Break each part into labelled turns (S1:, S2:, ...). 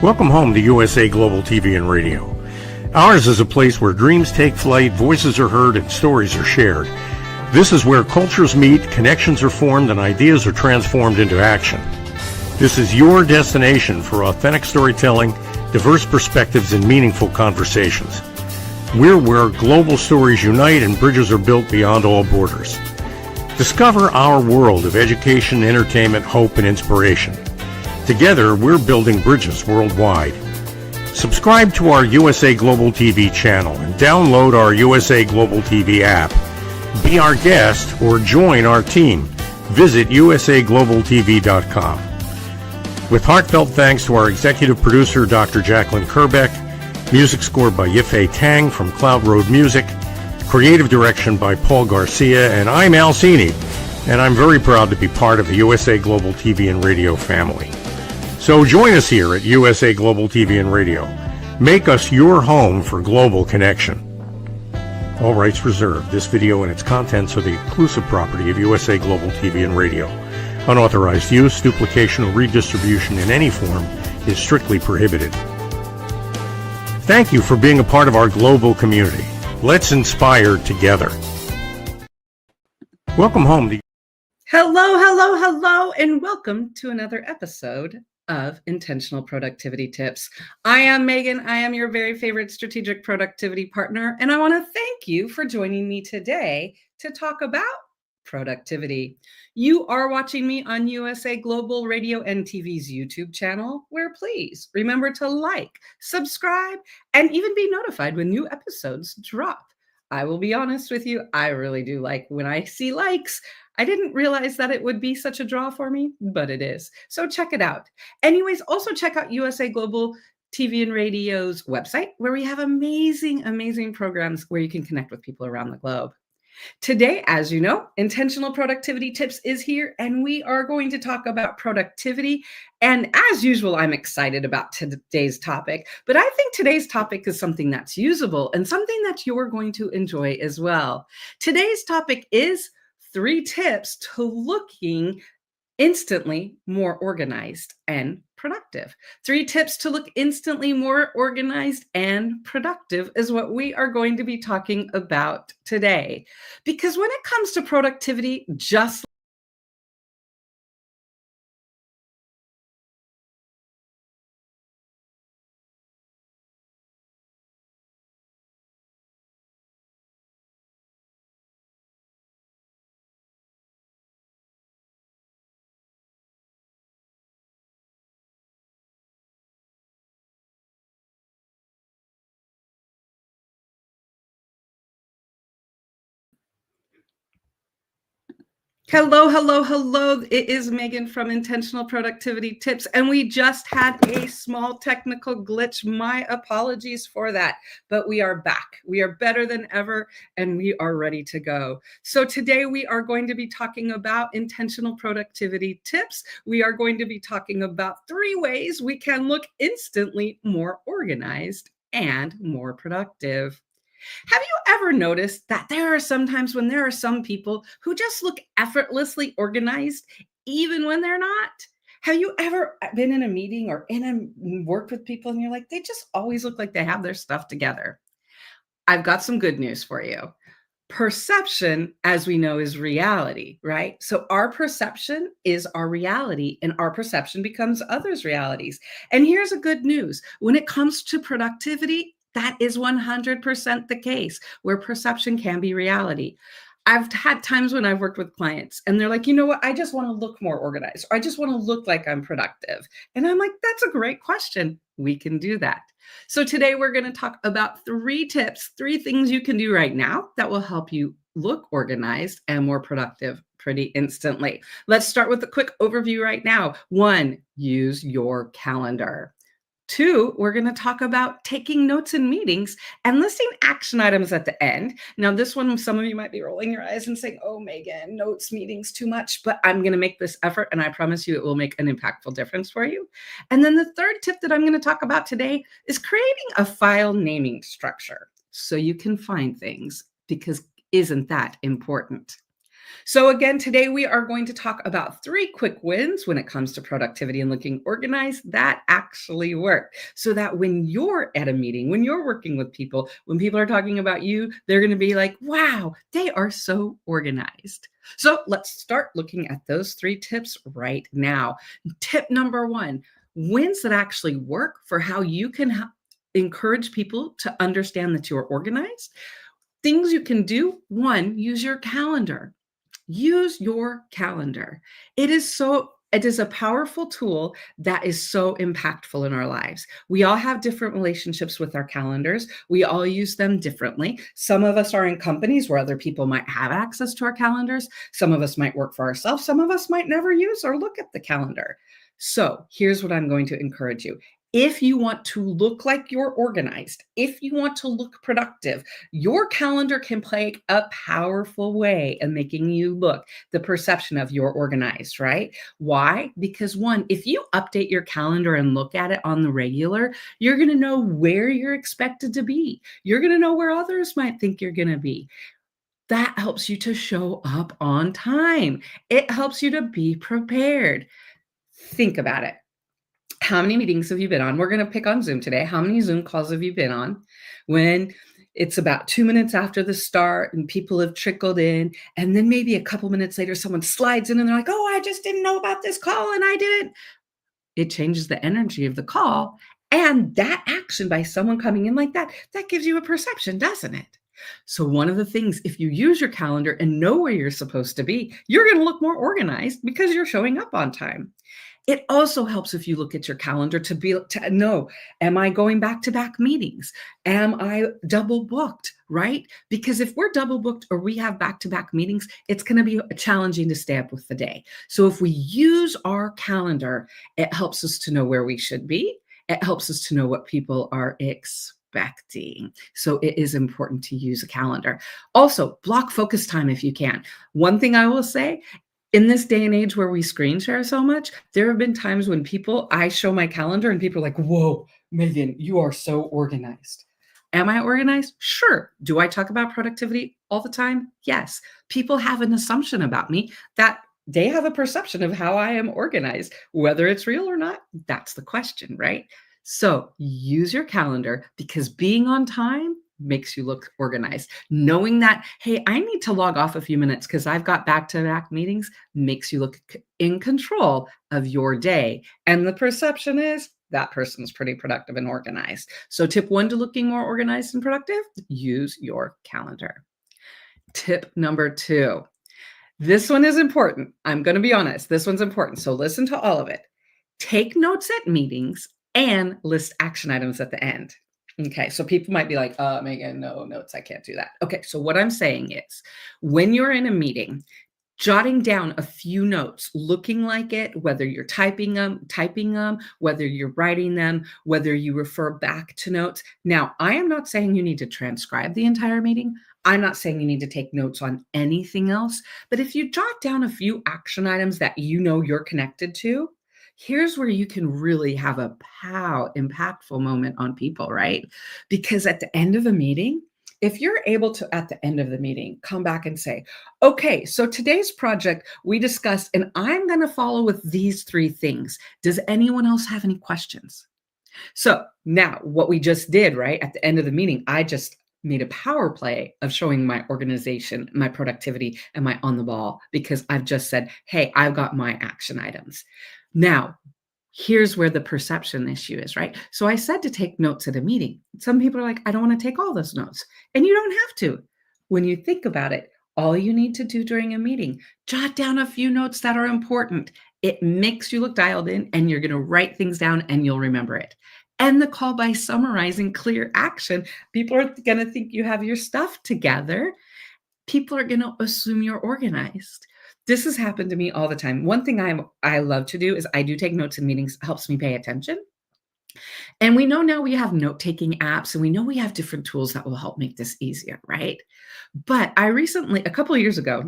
S1: Welcome home to USA Global TV and Radio. Ours is a place where dreams take flight, voices are heard, and stories are shared. This is where cultures meet, connections are formed, and ideas are transformed into action. This is your destination for authentic storytelling, diverse perspectives, and meaningful conversations. We're where global stories unite and bridges are built beyond all borders. Discover our world of education, entertainment, hope, and inspiration. Together, we're building bridges worldwide. Subscribe to our USA Global TV channel and download our USA Global TV app. Be our guest or join our team. Visit usaglobaltv.com. With heartfelt thanks to our executive producer, Dr. Jacqueline Kerbeck, music scored by Yifei Tang from Cloud Road Music, creative direction by Paul Garcia, and I'm Al Cini, and I'm very proud to be part of the USA Global TV and Radio family. So join us here at USA Global TV and Radio. Make us your home for global connection. All rights reserved. This video and its contents are the exclusive property of USA Global TV and Radio. Unauthorized use, duplication, or redistribution in any form is strictly prohibited. Thank you for being a part of our global community. Let's inspire together. Welcome home to
S2: Hello, and welcome to another episode of Intentional Productivity Tips. I am Megan. I am your very favorite strategic productivity partner, and I want to thank you for joining me today to talk about productivity. You are watching me on USA Global Radio and TV's YouTube channel, where please remember to like, subscribe, and even be notified when new episodes drop. I will be honest with you, I really do like when I see likes. I didn't realize that it would be such a draw for me, but it is. So check it out. Anyways, also check out USA Global TV and Radio's website, where we have amazing programs where you can connect with people around the globe. Today, as you know, Intentional Productivity Tips is here, and we are going to talk about productivity. And as usual, I'm excited about today's topic, but I think today's topic is something that's usable and something that you're going to enjoy as well. Today's topic is 3 tips to looking instantly more organized and productive. 3 tips to look instantly more organized and productive is what we are going to be talking about today. Because when it comes to productivity, just Hello. It is Megan from Intentional Productivity Tips, and we just had a small technical glitch. My apologies for that, but we are back. We are better than ever, and we are ready to go. So today we are going to be talking about intentional productivity tips. We are going to be talking about 3 ways we can look instantly more organized and more productive. Have you ever noticed that there are some times when there are some people who just look effortlessly organized, even when they're not? Have you ever been in a meeting or worked with people and you're like, they just always look like they have their stuff together? I've got some good news for you. Perception, as we know, is reality, right? So our perception is our reality, and our perception becomes others' realities. And here's a good news. When it comes to productivity, that is 100% the case, where perception can be reality. I've had times when I've worked with clients and they're like, you know what, I just want to look more organized, or I just want to look like I'm productive. And I'm like, that's a great question. We can do that. So today we're going to talk about 3 tips, 3 things you can do right now that will help you look organized and more productive pretty instantly. Let's start with a quick overview right now. 1, use your calendar. 2, we're going to talk about taking notes in meetings and listing action items at the end. Now, this one, some of you might be rolling your eyes and saying, oh, Megan, notes, meetings, too much, but I'm going to make this effort, and I promise you it will make an impactful difference for you. And then the 3rd tip that I'm going to talk about today is creating a file naming structure so you can find things, because isn't that important? So again, today we are going to talk about 3 quick wins when it comes to productivity and looking organized that actually work. So that when you're at a meeting, when you're working with people, when people are talking about you, they're going to be like, wow, they are so organized. So let's start looking at those 3 tips right now. Tip number 1, wins that actually work for how you can encourage people to understand that you're organized. Things you can do: 1, use your calendar. Use your calendar. It is a powerful tool that is so impactful in our lives. We all have different relationships with our calendars. We all use them differently. Some of us are in companies where other people might have access to our calendars. Some of us might work for ourselves. Some of us might never use or look at the calendar. So here's what I'm going to encourage you. If you want to look like you're organized, if you want to look productive, your calendar can play a powerful way in making you look the perception of you're organized, right? Why? Because 1, if you update your calendar and look at it on the regular, you're going to know where you're expected to be. You're going to know where others might think you're going to be. That helps you to show up on time. It helps you to be prepared. Think about it. How many meetings have you been on? We're going to pick on Zoom today. How many Zoom calls have you been on when it's about 2 minutes after the start and people have trickled in, and then maybe a couple minutes later, someone slides in and they're like, oh, I just didn't know about this call and I didn't. It changes the energy of the call. And that action by someone coming in like that, that gives you a perception, doesn't it? So one of the things, if you use your calendar and know where you're supposed to be, you're going to look more organized because you're showing up on time. It also helps if you look at your calendar to know, am I going back-to-back meetings? Am I double booked, right? Because if we're double booked or we have back-to-back meetings, it's going to be challenging to stay up with the day. So if we use our calendar, it helps us to know where we should be. It helps us to know what people are expecting. So it is important to use a calendar. Also, block focus time if you can. One thing I will say, in this day and age where we screen share so much, there have been times when I show my calendar and people are like, whoa, Megan, you are so organized. Am I organized? Sure. Do I talk about productivity all the time? Yes. People have an assumption about me that they have a perception of how I am organized. Whether it's real or not, that's the question, right? So use your calendar, because being on time makes you look organized. Knowing that, hey, I need to log off a few minutes because I've got back-to-back meetings, makes you look in control of your day. And the perception is that person's pretty productive and organized. So tip 1 to looking more organized and productive, use your calendar. Tip number 2. This one is important. I'm going to be honest. This one's important. So listen to all of it. Take notes at meetings and list action items at the end. Okay, so people might be like, Megan, no notes, I can't do that. Okay, so what I'm saying is, when you're in a meeting, jotting down a few notes, looking like it, whether you're typing them, whether you're writing them, whether you refer back to notes. Now, I am not saying you need to transcribe the entire meeting. I'm not saying you need to take notes on anything else. But if you jot down a few action items that you know you're connected to, here's where you can really have a impactful moment on people, right? Because at the end of a meeting, if you're able to, at the end of the meeting, come back and say, okay, so today's project we discussed, and I'm going to follow with these 3 things. Does anyone else have any questions? So now what we just did, right? At the end of the meeting, I just made a power play of showing my organization, my productivity, and my on the ball, because I've just said, hey, I've got my action items. Now, here's where the perception issue is, right? So I said to take notes at a meeting. Some people are like, I don't want to take all those notes. And you don't have to. When you think about it, all you need to do during a meeting, jot down a few notes that are important. It makes you look dialed in, and you're going to write things down and you'll remember it. And the call by summarizing clear action, people are going to think you have your stuff together. People are going to assume you're organized. This has happened to me all the time. One thing I love to do is I do take notes in meetings. It helps me pay attention. And we know now we have note-taking apps, and we know we have different tools that will help make this easier, right? But a couple of years ago,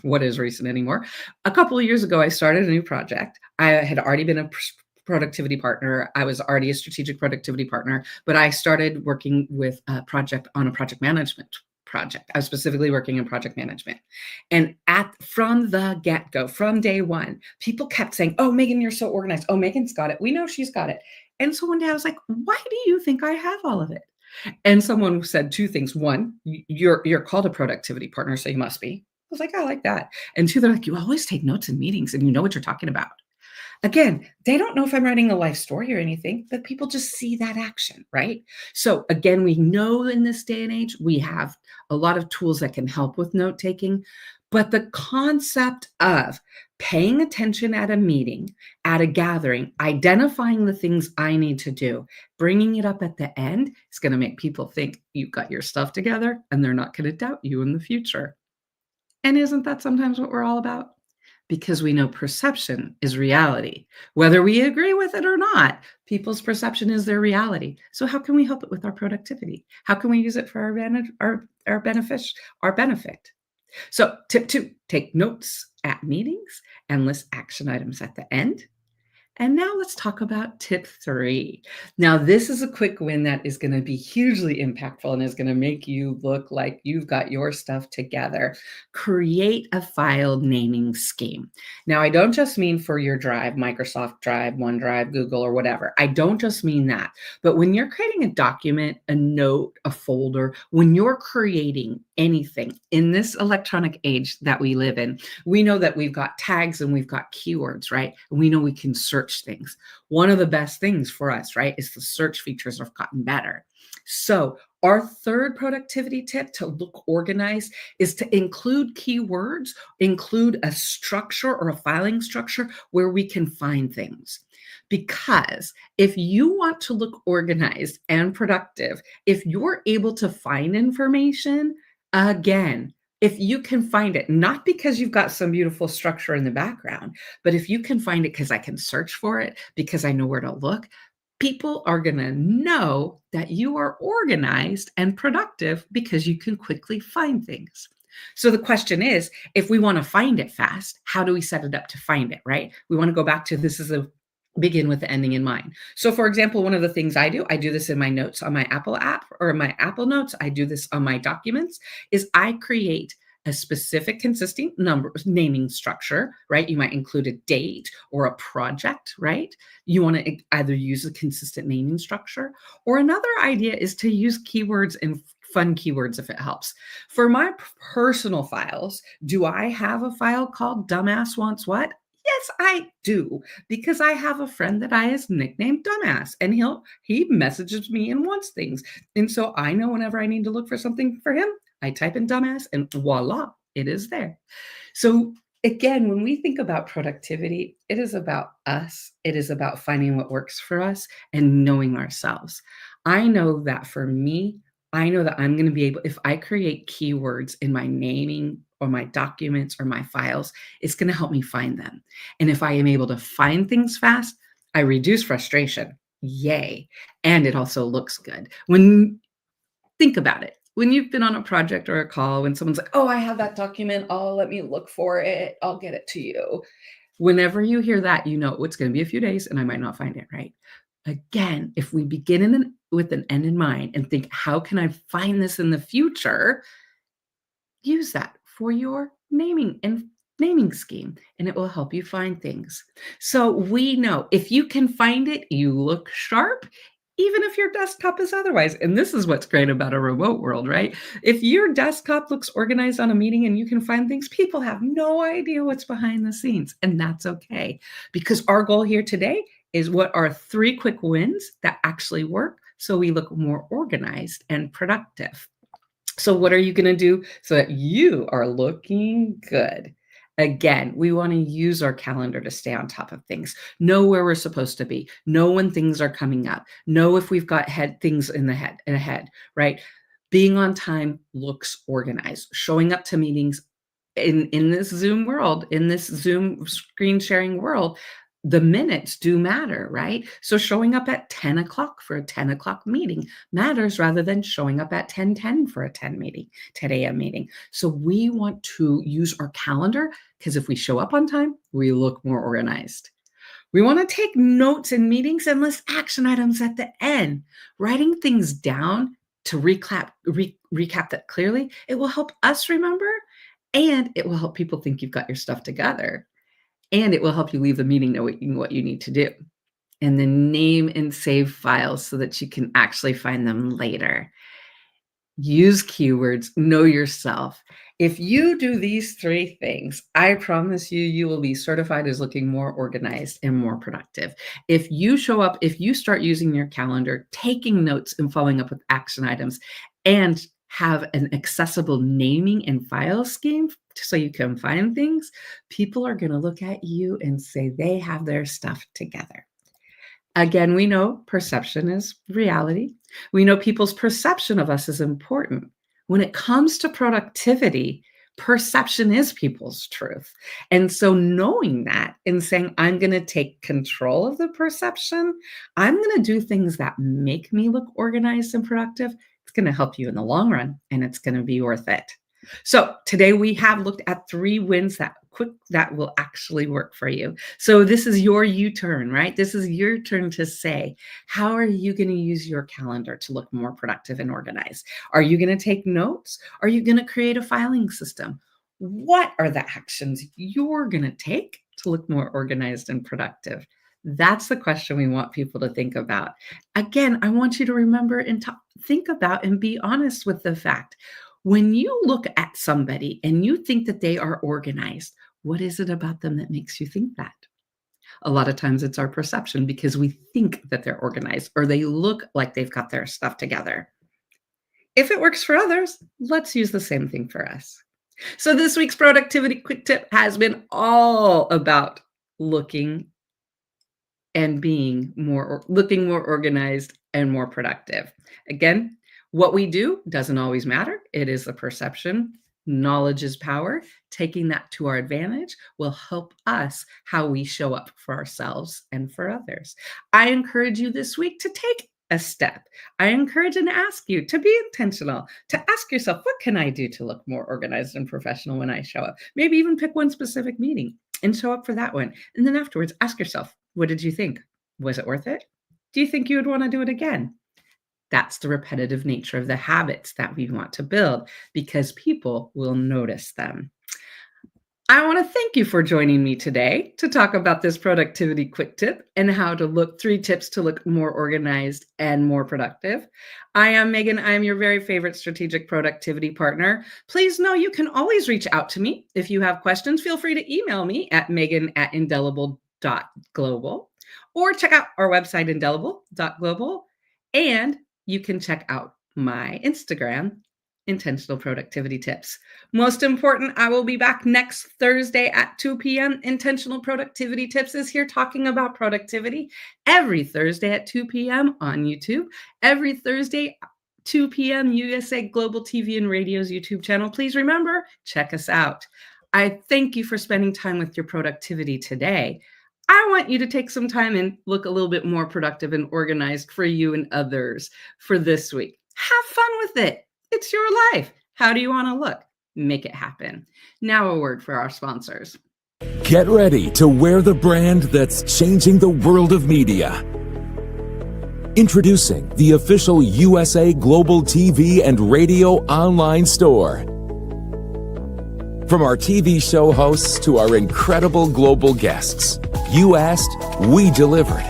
S2: what is recent anymore? A couple of years ago, I started a new project. I had already been a productivity partner. I was already a strategic productivity partner, but I started working with a project management project. I was specifically working in project management. And from the get-go, from day one, people kept saying, "Oh, Megan, you're so organized. Oh, Megan's got it. We know she's got it." And so one day I was like, "Why do you think I have all of it?" And someone said two things. One, you're called a productivity partner, so you must be. I was like, "I like that." And two, they're like, "You always take notes in meetings and you know what you're talking about." Again, they don't know if I'm writing a life story or anything, but people just see that action, right? So again, we know in this day and age, we have a lot of tools that can help with note taking, but the concept of paying attention at a meeting, at a gathering, identifying the things I need to do, bringing it up at the end is going to make people think you've got your stuff together and they're not going to doubt you in the future. And isn't that sometimes what we're all about? Because we know perception is reality. Whether we agree with it or not, people's perception is their reality. So how can we help it with our productivity? How can we use it for our benefit? So tip 2, take notes at meetings and list action items at the end. And now let's talk about tip 3. Now, this is a quick win that is going to be hugely impactful and is going to make you look like you've got your stuff together. Create a file naming scheme. Now, I don't just mean for your Drive, Microsoft Drive, OneDrive, Google, or whatever. I don't just mean that. But when you're creating a document, a note, a folder, when you're creating anything in this electronic age that we live in, we know that we've got tags and we've got keywords, right? And we know we can search things. One of the best things for us, right, is the search features have gotten better. So our third productivity tip to look organized is to include keywords, include a structure or a filing structure where we can find things. Because if you want to look organized and productive, if you're able to find information, again, if you can find it, not because you've got some beautiful structure in the background, but if you can find it because I can search for it, because I know where to look, people are going to know that you are organized and productive because you can quickly find things. So the question is, if we want to find it fast, how do we set it up to find it, right? We want to go back to this is a begin with the ending in mind. So for example, one of the things I do this in my notes on my Apple app or my Apple Notes, I do this on my documents, is I create a specific consistent number naming structure, right? You might include a date or a project, right? You want to either use a consistent naming structure, or another idea is to use keywords and fun keywords if it helps. For my personal files, do I have a file called Dumbass Wants What? Yes, I do, because I have a friend that I has nicknamed Dumbass, and he messages me and wants things. And so I know whenever I need to look for something for him, I type in Dumbass and voila, it is there. So again, when we think about productivity, it is about us. It is about finding what works for us and knowing ourselves. I know that for me, I know that I'm going to be able, if I create keywords in my naming or my documents or my files, it's going to help me find them. And if I am able to find things fast, I reduce frustration. Yay. And it also looks good. Think about it. When you've been on a project or a call, when someone's like, "Oh, I have that document. Oh, let me look for it. I'll get it to you." Whenever you hear that, you know it's going to be a few days and I might not find it, right? Again, if we begin with an end in mind and think, how can I find this in the future? Use that for your naming scheme, and it will help you find things. So we know if you can find it, you look sharp, even if your desktop is otherwise. And this is what's great about a remote world, right? If your desktop looks organized on a meeting and you can find things, people have no idea what's behind the scenes. And that's okay. Because our goal here today is what are 3 quick wins that actually work so we look more organized and productive. So what are you going to do so that you are looking good? Again, we want to use our calendar to stay on top of things, know where we're supposed to be, know when things are coming up, know if we've got things ahead, right? Being on time looks organized. Showing up to meetings in this Zoom world, in this Zoom screen sharing world, the minutes do matter, right? So showing up at 10 o'clock for a 10 o'clock meeting matters rather than showing up at 10:10 for a 10 a.m. meeting. So we want to use our calendar because if we show up on time, we look more organized. We want to take notes in meetings and list action items at the end. Writing things down to recap that clearly, it will help us remember, and it will help people think you've got your stuff together. And it will help you leave the meeting knowing what you need to do. And then name and save files so that you can actually find them later. Use keywords, know yourself. If you do these 3 things, I promise you, you will be certified as looking more organized and more productive. If you show up, if you start using your calendar, taking notes and following up with action items, and have an accessible naming and file scheme so you can find things, people are going to look at you and say they have their stuff together. Again, we know perception is reality. We know people's perception of us is important. When it comes to productivity, perception is people's truth. And so knowing that and saying, I'm going to take control of the perception, I'm going to do things that make me look organized and productive, it's going to help you in the long run, and it's going to be worth it. So today we have looked at 3 wins that will actually work for you. So this is your U-turn, right? This is your turn to say, how are you going to use your calendar to look more productive and organized? Are you going to take notes? Are you going to create a filing system? What are the actions you're going to take to look more organized and productive? That's the question we want people to think about. Again, I want you to remember and think about and be honest with the fact. When you look at somebody and you think that they are organized, what is it about them that makes you think that? A lot of times it's our perception because we think that they're organized or they look like they've got their stuff together. If it works for others, let's use the same thing for us. So this week's productivity quick tip has been all about looking more organized and more productive. Again, what we do doesn't always matter. It is the perception. Knowledge is power. Taking that to our advantage will help us how we show up for ourselves and for others. I encourage you this week to take a step. I encourage and ask you to be intentional, to ask yourself, what can I do to look more organized and professional when I show up? Maybe even pick one specific meeting and show up for that one. And then afterwards, ask yourself, what did you think? Was it worth it? Do you think you would want to do it again? That's the repetitive nature of the habits that we want to build because people will notice them. I want to thank you for joining me today to talk about this productivity quick tip and how to look 3 tips to look more organized and more productive. I am Megan. I am your very favorite strategic productivity partner. Please know you can always reach out to me. If you have questions, feel free to email me at megan@indelible.global or check out our website, indelible.global. And you can check out my Instagram, Intentional Productivity Tips. Most important, I will be back next Thursday at 2 p.m. Intentional Productivity Tips is here talking about productivity every Thursday at 2 p.m. on YouTube. Every Thursday, 2 p.m. USA Global TV and Radio's YouTube channel. Please remember, check us out. I thank you for spending time with your productivity today. I want you to take some time and look a little bit more productive and organized for you and others for this week. Have fun with it. It's your life. How do you want to look? Make it happen. Now a word for our sponsors.
S3: Get ready to wear the brand that's changing the world of media. Introducing the official USA Global TV and Radio online store. From our TV show hosts to our incredible global guests, you asked, we delivered.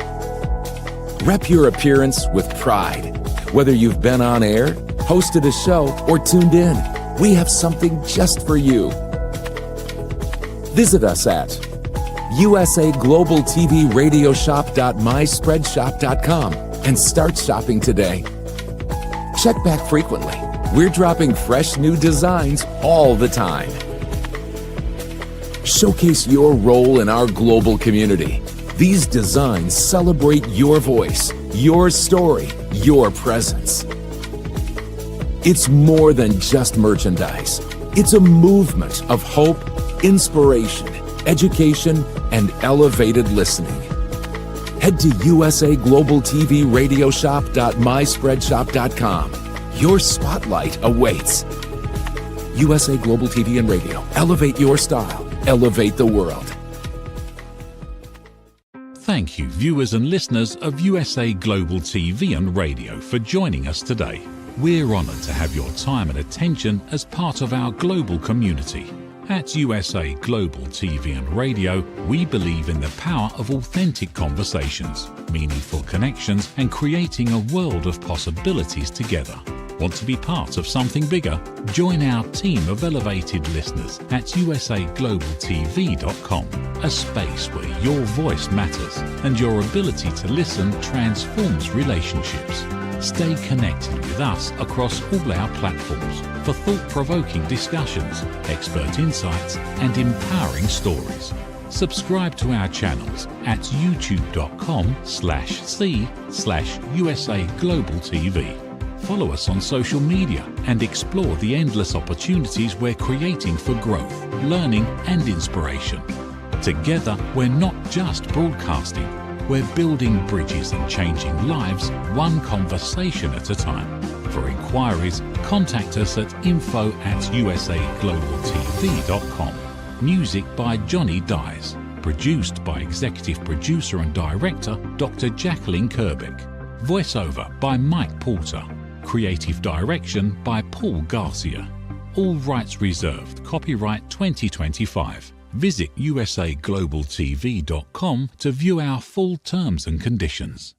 S3: Rep your appearance with pride. Whether you've been on air, hosted a show, or tuned in, we have something just for you. Visit us at usaglobaltvradioshoп.myspreadshop.com and start shopping today. Check back frequently. We're dropping fresh new designs all the time. Showcase your role in our global community. These designs celebrate your voice, your story, your presence. It's more than just merchandise. It's a movement of hope, inspiration, education, and elevated listening. Head to usaglobaltvradioshoп.myspreadshop.com. Your spotlight awaits. USA Global TV and Radio. Elevate your style. Elevate the world.
S4: Thank you, viewers and listeners of USA Global TV and Radio, for joining us today. We're honoured to have your time and attention as part of our global community. At USA Global TV and Radio, we believe in the power of authentic conversations, meaningful connections, and creating a world of possibilities together. Want to be part of something bigger? Join our team of elevated listeners at usaglobaltv.com, a space where your voice matters and your ability to listen transforms relationships. Stay connected with us across all our platforms for thought-provoking discussions, expert insights, and empowering stories. Subscribe to our channels at youtube.com/c/USA-Global-TV. Follow us on social media and explore the endless opportunities we're creating for growth, learning, and inspiration. Together, we're not just broadcasting. We're building bridges and changing lives one conversation at a time. For inquiries, contact us at info@usaglobaltv.com. Music by Johnny Dyes. Produced by Executive Producer and Director Dr. Jacqueline Kerbeck. Voiceover by Mike Porter. Creative Direction by Paul Garcia. All rights reserved. Copyright 2025. Visit usaglobaltv.com to view our full terms and conditions.